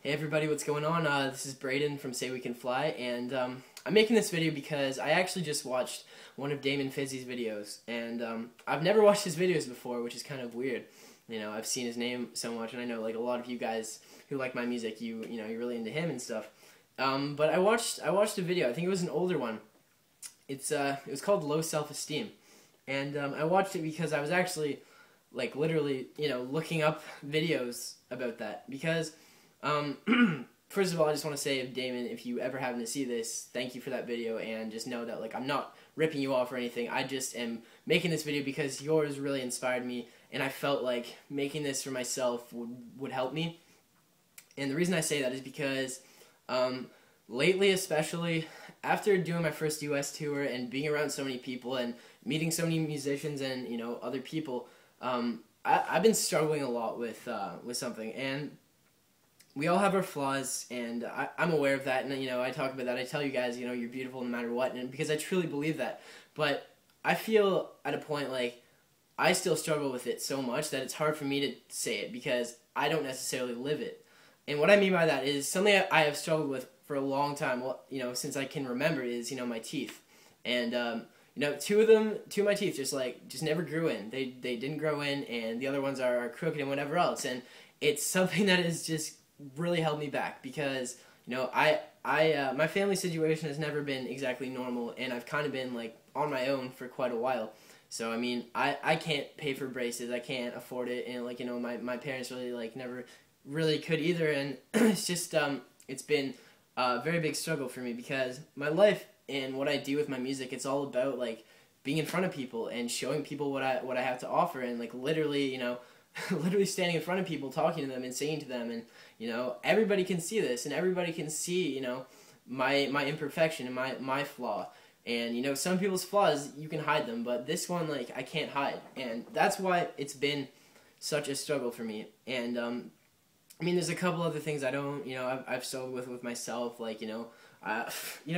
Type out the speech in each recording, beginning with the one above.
Hey everybody, what's going on? This is Braden from SayWeCanFly, and I'm making this video because I actually just watched one of Damon Fizzy's videos, and I've never watched his videos before, which is kind of weird. You know, I've seen his name so much, and I know like a lot of you guys who like my music, you know, you're really into him and stuff. But I watched a video. I think it was an older one. It was called Low Self-Esteem, and I watched it because I was actually like literally, you know, looking up videos about that because. First of all, I just want to say, Damon, if you ever happen to see this, thank you for that video, and just know that, like, I'm not ripping you off or anything. I just am making this video because yours really inspired me, and I felt like making this for myself would help me. And the reason I say that is because, lately especially, after doing my first US tour and being around so many people and meeting so many musicians and, you know, other people, I've been struggling a lot with something, and we all have our flaws, and I'm aware of that, and, you know, I talk about that. I tell you guys, you know, you're beautiful no matter what, and because I truly believe that. But I feel at a point, like, I still struggle with it so much that it's hard for me to say it because I don't necessarily live it. And what I mean by that is something I have struggled with for a long time, well, you know, since I can remember is, you know, my teeth. And, you know, two of my teeth just never grew in. They didn't grow in, and the other ones are crooked and whatever else. And it's something that is just really held me back because, you know, my family situation has never been exactly normal, and I've kind of been like on my own for quite a while. So I mean, I can't pay for braces, I can't afford it, and like, you know, my parents really like never really could either, and it's just it's been a very big struggle for me because my life and what I do with my music, it's all about like being in front of people and showing people what I have to offer, and like literally, you know, literally standing in front of people, talking to them and singing to them, and, you know, everybody can see this, and everybody can see, you know, my imperfection and my flaw. And, you know, some people's flaws, you can hide them, but this one, like, I can't hide. And that's why it's been such a struggle for me. And, I mean, there's a couple other things I don't, you know, I've struggled with myself, like, you know,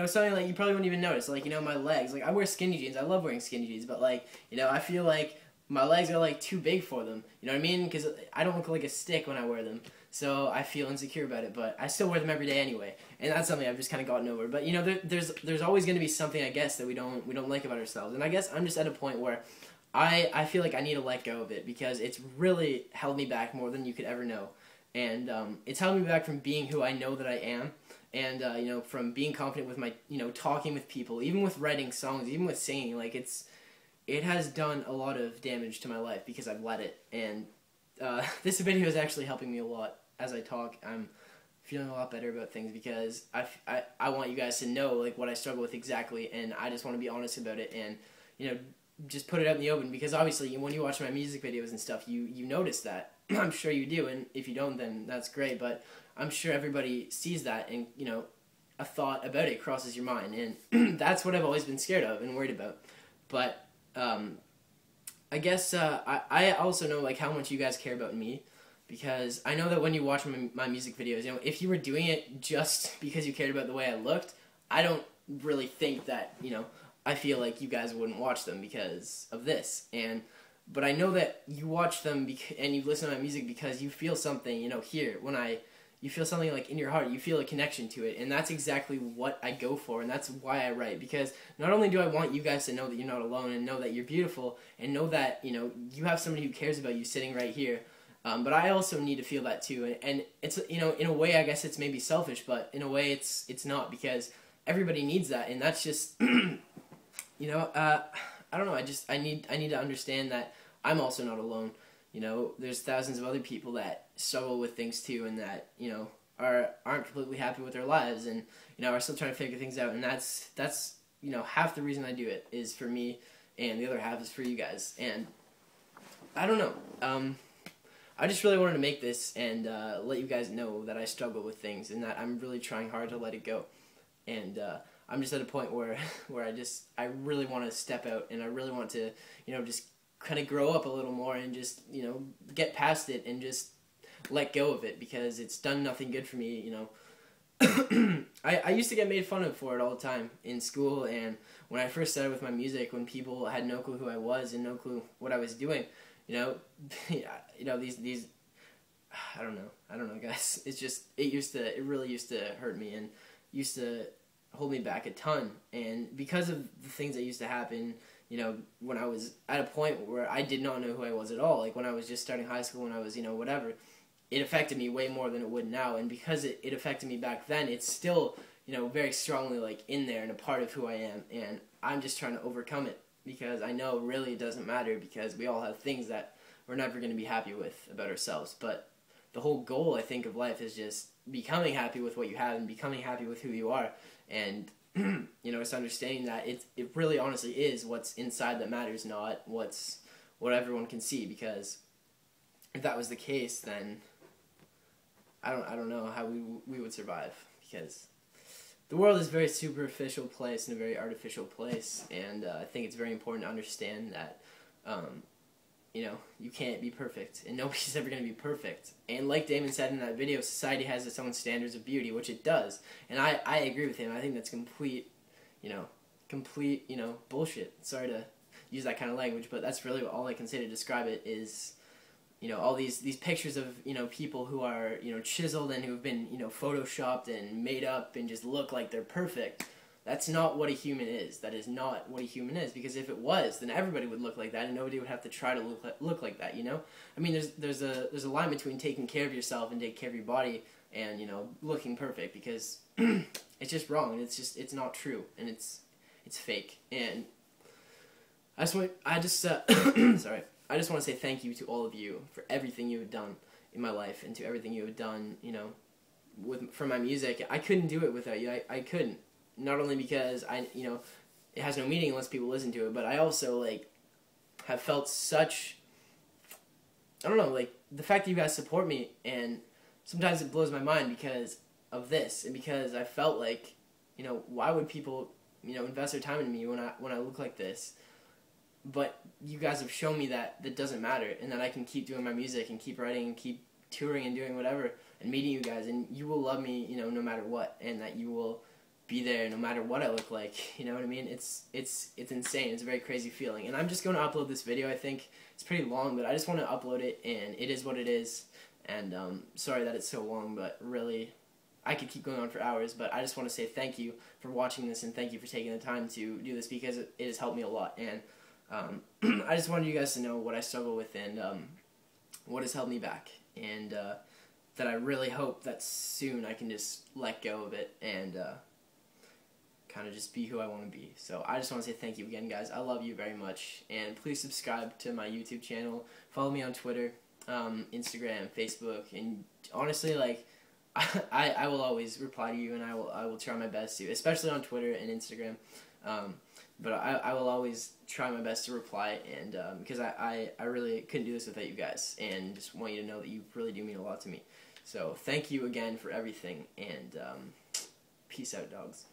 something like you probably wouldn't even notice, like, you know, my legs. Like, I wear skinny jeans. I love wearing skinny jeans, but, like, you know, I feel like my legs are like too big for them, you know what I mean? Because I don't look like a stick when I wear them, so I feel insecure about it. But I still wear them every day anyway, and that's something I've just kind of gotten over. But you know, there's always going to be something, I guess, that we don't like about ourselves, and I guess I'm just at a point where I feel like I need to let go of it because it's really held me back more than you could ever know, and it's held me back from being who I know that I am, and you know, from being confident with my, you know, talking with people, even with writing songs, even with singing. Like it has done a lot of damage to my life because I've let it, and this video is actually helping me a lot as I talk. I'm feeling a lot better about things because I want you guys to know like what I struggle with exactly, and I just want to be honest about it and, you know, just put it out in the open because obviously when you watch my music videos and stuff, you notice that. I'm sure you do, and if you don't, then that's great, but I'm sure everybody sees that, and, you know, a thought about it crosses your mind, and that's what I've always been scared of and worried about. But I guess I also know like how much you guys care about me because I know that when you watch my music videos, you know, if you were doing it just because you cared about the way I looked, I don't really think that, you know, I feel like you guys wouldn't watch them because of this. But I know that you watch them and you listen to my music because you feel something, you know, here you feel something like in your heart, you feel a connection to it, and that's exactly what I go for, and that's why I write, because not only do I want you guys to know that you're not alone, and know that you're beautiful, and know that, you know, you have somebody who cares about you sitting right here, but I also need to feel that too, and it's, you know, in a way, I guess it's maybe selfish, but in a way it's not, because everybody needs that, and that's just, you know, I don't know, I need to understand that I'm also not alone. You know, there's thousands of other people that struggle with things too, and that, you know, aren't completely happy with their lives, and, you know, are still trying to figure things out. And that's you know, half the reason I do it is for me, and the other half is for you guys. And I don't know. I just really wanted to make this and let you guys know that I struggle with things, and that I'm really trying hard to let it go. And I'm just at a point where I really want to step out, and I really want to, you know, just kind of grow up a little more and just, you know, get past it and just let go of it because it's done nothing good for me, you know. I used to get made fun of for it all the time in school, and when I first started with my music, when people had no clue who I was and no clue what I was doing, you know, these I don't know, guys. It's just, it really used to hurt me and used to hold me back a ton. And because of the things that used to happen, when I was at a point where I did not know who I was at all, like when I was just starting high school, when I was, whatever, it affected me way more than it would now. And because it affected me back then, it's still, very strongly, like, in there and a part of who I am. And I'm just trying to overcome it because I know really it doesn't matter because we all have things that we're never going to be happy with about ourselves. But the whole goal, I think, of life is just becoming happy with what you have and becoming happy with who you are. And, it's understanding that it really honestly is what's inside that matters, not what everyone can see. Because if that was the case, then I don't know how we would survive. Because the world is a very superficial place and a very artificial place. And I think it's very important to understand that, you can't be perfect, and nobody's ever going to be perfect. And like Damon said in that video, society has its own standards of beauty, which it does. And I agree with him. I think that's complete bullshit. Sorry to use that kind of language, but that's really all I can say to describe it is, all these pictures of, people who are, chiseled and who've been, photoshopped and made up and just look like they're perfect. That's not what a human is. That is not what a human is. Because if it was, then everybody would look like that, and nobody would have to try to look like that. I mean, there's a line between taking care of yourself and taking care of your body, and looking perfect. Because it's just wrong, and it's not true, and it's fake. And I just sorry. I just want to say thank you to all of you for everything you have done in my life, and to everything you have done, for my music. I couldn't do it without you. I couldn't. Not only because it has no meaning unless people listen to it, but I also, have felt such, I don't know, the fact that you guys support me, and sometimes it blows my mind because of this, and because I felt like, why would people, invest their time in me when I look like this? But you guys have shown me that doesn't matter, and that I can keep doing my music, and keep writing, and keep touring, and doing whatever, and meeting you guys, and you will love me, no matter what, and that you will be there no matter what I look like. You know what I mean? It's insane. It's a very crazy feeling. And I'm just going to upload this video. I think it's pretty long, but I just want to upload it, and it is what it is. And sorry that it's so long, but really, I could keep going on for hours. But I just want to say thank you for watching this, and thank you for taking the time to do this, because it has helped me a lot. And I just wanted you guys to know what I struggle with, and what has held me back. And that I really hope that soon I can just let go of it, and kind of just be who I want to be. So I just want to say thank you again, guys. I love you very much, and please subscribe to my YouTube channel. Follow me on Twitter, Instagram, Facebook, and honestly, I will always reply to you, and I will try my best to, especially on Twitter and Instagram. But I will always try my best to reply, and because I really couldn't do this without you guys, and just want you to know that you really do mean a lot to me. So thank you again for everything, and peace out, dogs.